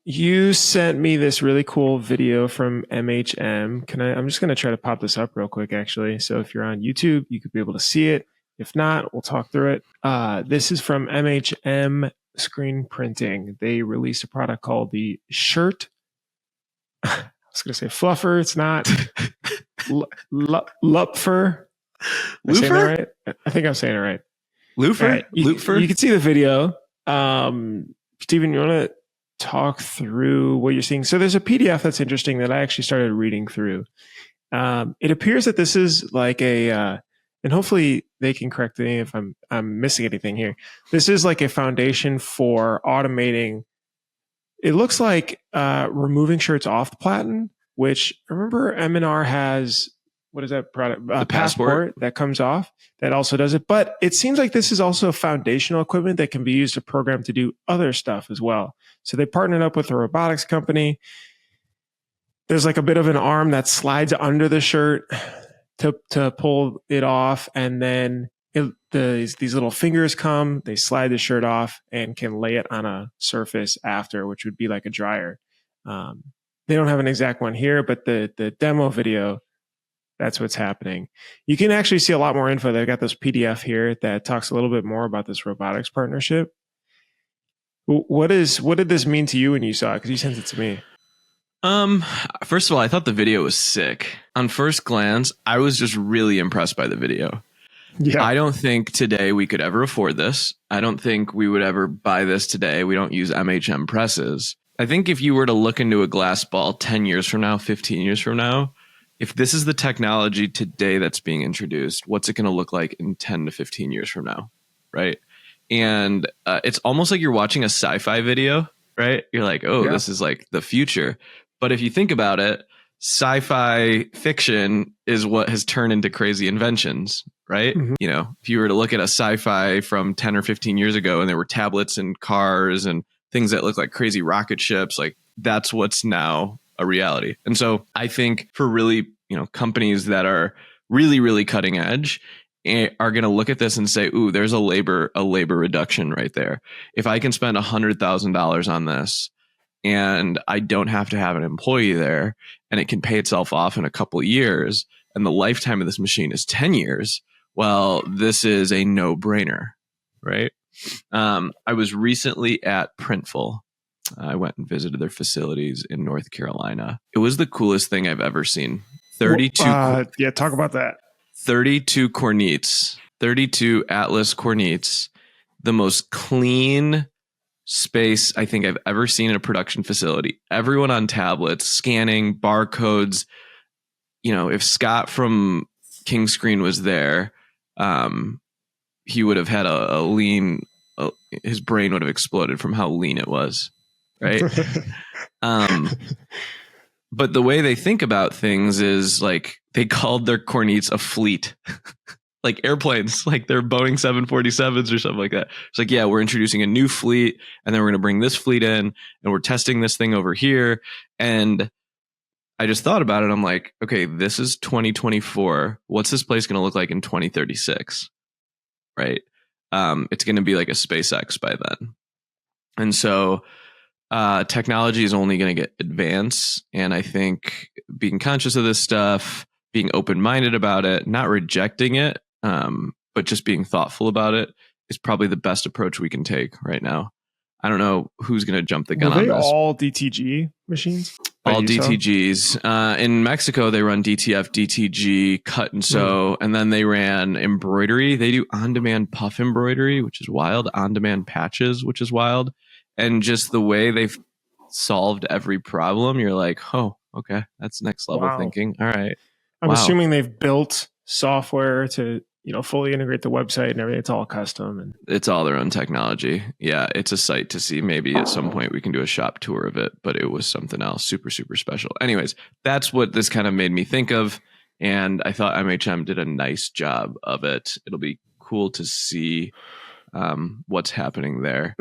you sent me this really cool video from MHM. I'm just going to try to pop this up real quick, actually. So if you're on YouTube, you could be able to see it. If not, we'll talk through it. This is from MHM Screen Printing. They released a product called the Shirt. I was going to say Fluffer. It's not. Lupfer. Lupfer? Right? I think I'm saying it right. Lupfer? Right. You can see the video. Steven, you want to talk through what you're seeing? So there's a PDF that's interesting that I actually started reading through. It appears that this is like and hopefully they can correct me if I'm missing anything here. This is like a foundation for automating. It looks like removing shirts off the platen, which remember M&R has, what is that product? The passport that comes off that also does it. But it seems like this is also foundational equipment that can be used to program to do other stuff as well. So they partnered up with a robotics company. There's like a bit of an arm that slides under the shirt to pull it off. And then these little fingers come, they slide the shirt off and can lay it on a surface after, which would be like a dryer. They don't have an exact one here, but the demo video, that's what's happening. You can actually see a lot more info. They've got this PDF here that talks a little bit more about this robotics partnership. What did this mean to you when you saw it? Because you sent it to me. First of all, I thought the video was sick. On first glance, I was just really impressed by the video. Yeah. I don't think today we could ever afford this. I don't think we would ever buy this today. We don't use MHM presses. I think if you were to look into a glass ball 10 years from now, 15 years from now, if this is the technology today that's being introduced, what's it going to look like in 10 to 15 years from now? Right. And it's almost like you're watching a sci-fi video, right? You're like, oh, yeah, this is like the future. But if you think about it, sci-fi fiction is what has turned into crazy inventions, right? Mm-hmm. You know, if you were to look at a sci-fi from 10 or 15 years ago and there were tablets and cars and things that look like crazy rocket ships, like that's what's now a reality. And so I think for really, companies that are really, really cutting edge are going to look at this and say, ooh, there's a labor reduction right there. If I can spend $100,000 on this and I don't have to have an employee there and it can pay itself off in a couple of years and the lifetime of this machine is 10 years, well, this is a no-brainer, right? I was recently at Printful. I went and visited their facilities in North Carolina. It was the coolest thing I've ever seen. 32. Yeah, talk about that. 32 cornets, 32 Atlas cornets, the most clean space I think I've ever seen in a production facility. Everyone on tablets, scanning barcodes. If Scott from King Screen was there, he would have had a lean, his brain would have exploded from how lean it was. Right. But the way they think about things is like they called their cornets a fleet, like airplanes, like they're Boeing 747s or something like that. It's like, yeah, we're introducing a new fleet and then we're going to bring this fleet in and we're testing this thing over here. And I just thought about it. I'm like, okay, this is 2024. What's this place going to look like in 2036? Right. It's going to be like a SpaceX by then. And so technology is only going to get advanced. And I think being conscious of this stuff, being open-minded about it, not rejecting it, but just being thoughtful about it is probably the best approach we can take right now. I don't know who's going to jump the gun on this. Are they all DTG machines? All DTGs. In Mexico, they run DTF, DTG, cut and sew, and then they ran embroidery. They do on-demand puff embroidery, which is wild, on-demand patches, which is wild. And just the way they've solved every problem, you're like, oh, okay, that's next level thinking. All right. I'm assuming they've built software to, fully integrate the website and everything. It's all custom. And it's all their own technology. Yeah, it's a sight to see. Maybe at some point we can do a shop tour of it, but it was something else super, super special. Anyways, that's what this kind of made me think of. And I thought MHM did a nice job of it. It'll be cool to see what's happening there.